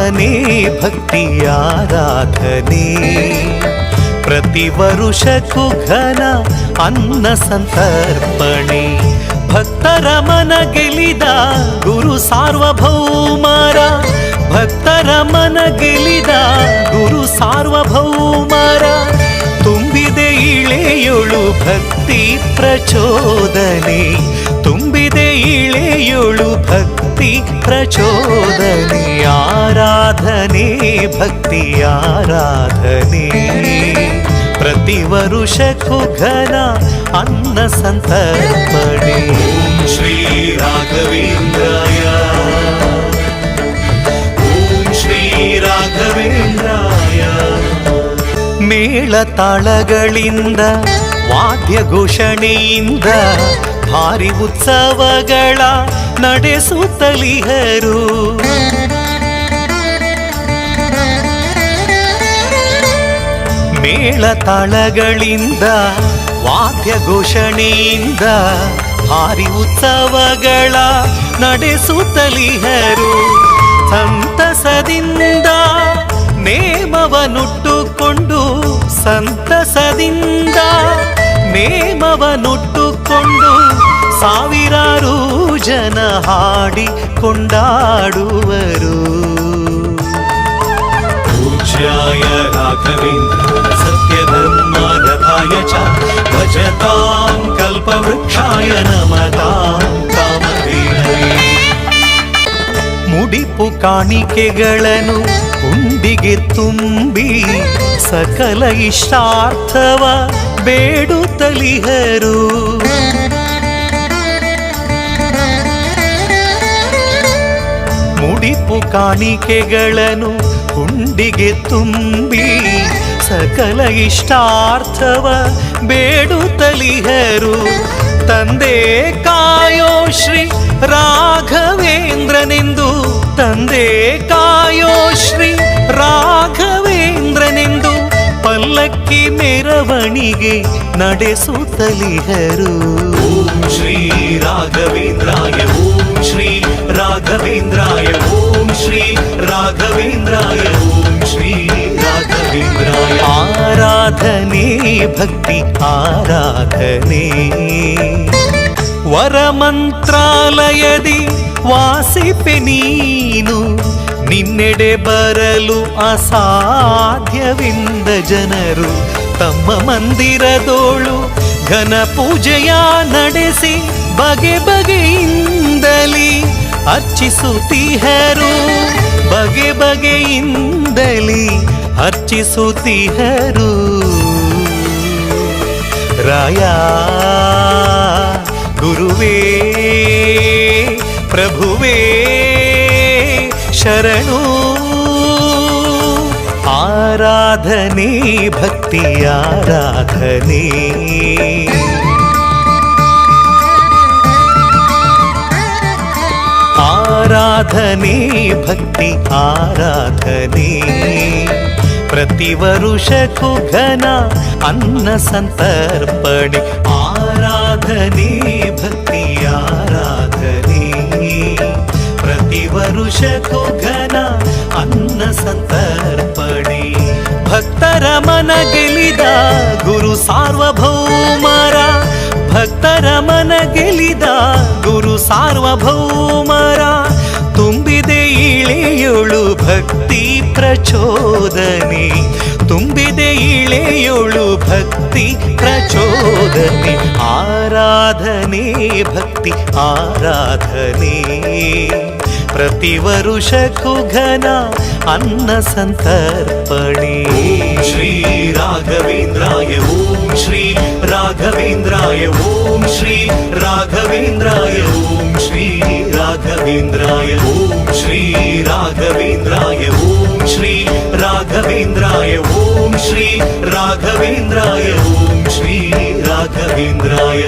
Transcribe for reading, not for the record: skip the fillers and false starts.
ಆರಾಧನೆ ಭಕ್ತಿಯಾರಾಧನೆ ಪ್ರತಿ ವರುಷಕ್ಕೂ ಘನ ಅನ್ನ ಸಂತರ್ಪಣೆ ಭಕ್ತರ ಮನ ಗೆಲಿದ ಗುರು ಸಾರ್ವಭೌಮರ ಭಕ್ತರ ಮನ ಗೆಲಿದ ಗುರು ಸಾರ್ವಭೌಮರ ತುಂಬಿದೆ ಇಳೆಯೊಳು ಭಕ್ತಿ ಪ್ರಚೋದನೆ ತುಂಬಿದೆ ಇಳೆಯೊಳು ಭಕ್ತಿ ಪ್ರಚೋದನೆ ಆರಾಧನೆ ಭಕ್ತಿ ಆರಾಧನೆ ಪ್ರತಿ ವರುಷಕ್ಕೂ ಘನ ಅನ್ನ ಸಂತರ್ಪಣೆ ಶ್ರೀ ರಾಘವೇಂದ್ರಾಯ ಓಂ ಶ್ರೀ ರಾಘವೇಂದ್ರಾಯ ಮೇಳ ತಾಳಗಳಿಂದ ವಾದ್ಯ ಘೋಷಣೆಯಿಂದ ಭಾರಿ ಉತ್ಸವಗಳ ನಡೆಸುತ್ತಲಿಹರು ಮೇಳ ತಾಳಗಳಿಂದ ವಾದ್ಯ ಘೋಷಣೆಯಿಂದ ಭಾರಿ ಉತ್ಸವಗಳ ನಡೆಸುತ್ತಲಿಹರು ಸಂತಸದಿಂದ ನೇಮವನುಟ್ಟುಕೊಂಡು ಸಂತಸದಿಂದ ನೇಮವನುಟ್ಟುಕೊಂಡು ಸಾವಿರಾರು ಜನ ಹಾಡಿ ಕೊಂಡಾಡುವರು ಪೂಜ್ಯಾಯ ರಾಘವೇಂದ್ರ ಸತ್ಯಧರ್ಮರಥಾಯ ಚ ಭಜತಾಂ ಕಲ್ಪವೃಕ್ಷಾಯ ನಮತಾಂ ಕಾಮಧೇನವೇ ಮುಡಿಪು ಕಾಣಿಕೆಗಳನ್ನು ಹುಂಡಿಗೆ ತುಂಬಿ ಸಕಲ ಇಷ್ಟಾರ್ಥವ ಬೇಡುತ್ತಲಿಹರು ಮುಡಿಪು ಕಾಣಿಕೆಗಳನ್ನು ಹುಂಡಿಗೆ ತುಂಬಿ ಸಕಲ ಇಷ್ಟಾರ್ಥವ ಬೇಡುತ್ತಲಿಹರು ತಂದೆ ಕಾಯೋ ಶ್ರೀ ರಾಘವೇಂದ್ರನೆಂದು ತಂದೆ ಕಾಯೋ ಶ್ರೀ ರಾಘವೇಂದ್ರನೆಂದು ಪಲ್ಲಕ್ಕಿ ಮೆರವಣಿಗೆ ನಡೆಸುತ್ತಲಿಹರು ಓಂ ಶ್ರೀ ರಾಘವೇಂದ್ರಾಯ ಓಂ ಶ್ರೀ ರಾಘವೇಂದ್ರಾಯ ಓಂ ಶ್ರೀ ರಾಘವೇಂದ್ರಾಯ ಓಂ ಶ್ರೀ ರಾಘವೇಂದ್ರಾಯ ಆರಾಧನೆ ಭಕ್ತಿ ಆರಾಧನೆ ವರಮಂತ್ರಾಲಯದಿ ವಾಸಿಪೆ ನೀನು ನಿನ್ನೆಡೆ ಬರಲು ಅಸಾಧ್ಯವೆಂದ ಜನರು ತಮ್ಮ ಮಂದಿರದೋಳು ಘನ ಪೂಜೆಯ ನಡೆಸಿ ಬಗೆ ಬಗೆಯಿಂದಲೇ ಅರ್ಚಿಸುತ್ತಿಹರು ಬಗೆ ಬಗೆಯಿಂದಲೇ ಅರ್ಚಿಸುತ್ತಿಹರು ರಾಯ ಗುರುವೇ ಪ್ರಭುವೇ ಶರಣು ಆರಾಧನೆ ಭಕ್ತಿ ಆರಾಧನೆ ಆರಾಧನೆ ಭಕ್ತಿ ಆರಾಧನೆ ಪ್ರತಿ ವರುಷಕ್ಕೂ ಘನ ಅನ್ನ ಸಂತರ್ಪಣೆ ಆರಾಧನೆ ಭಕ್ತಿ ಆರಾಧನೆ ಪ್ರತಿ ವರುಷಕ್ಕೂ ಘನ ಅನ್ನ ಸಂತರ್ಪಣೆ ಭಕ್ತರ ಮನ ಗೆಲಿದ ಗುರು ಸಾರ್ವಭೌಮರ ಭಕ್ತರ ಮನ ಗೆಲಿದ ಗುರು ಸಾರ್ವಭೌಮರ ತುಂಬಿದೆ ಇಳೆಯೊಳು ಭಕ್ತಿ ಪ್ರಚೋದನೆ ತುಂಬಿದೆ ಇಳೆಯೊಳು ಭಕ್ತಿ ಪ್ರಚೋದನೆ ಆರಾಧನೆ ಭಕ್ತಿ ಆರಾಧನೆ ಪ್ರತಿ ವರುಷಕ್ಕೂ ಘನ ಅನ್ನ ಸಂತರ್ಪಣೆ ಶ್ರೀ ರಾಘವೇಂದ್ರಾಯ ಓಂ ಶ್ರೀ ರಾಘವೇಂದ್ರಾಯ ಓಂ ಶ್ರೀ ರಾಘವೇಂದ್ರಾಯ ಓಂ ಶ್ರೀ ರಾಘವೇಂದ್ರಾಯ ಓಂ ಶ್ರೀ ರಾಘವೇಂದ್ರಾಯ ಓಂ ಶ್ರೀ ರಾಘವೇಂದ್ರಾಯ ಓಂ ಶ್ರೀ ರಾಘವೇಂದ್ರಾಯ ಓಂ ಶ್ರೀ ರಾಘವೇಂದ್ರಾಯ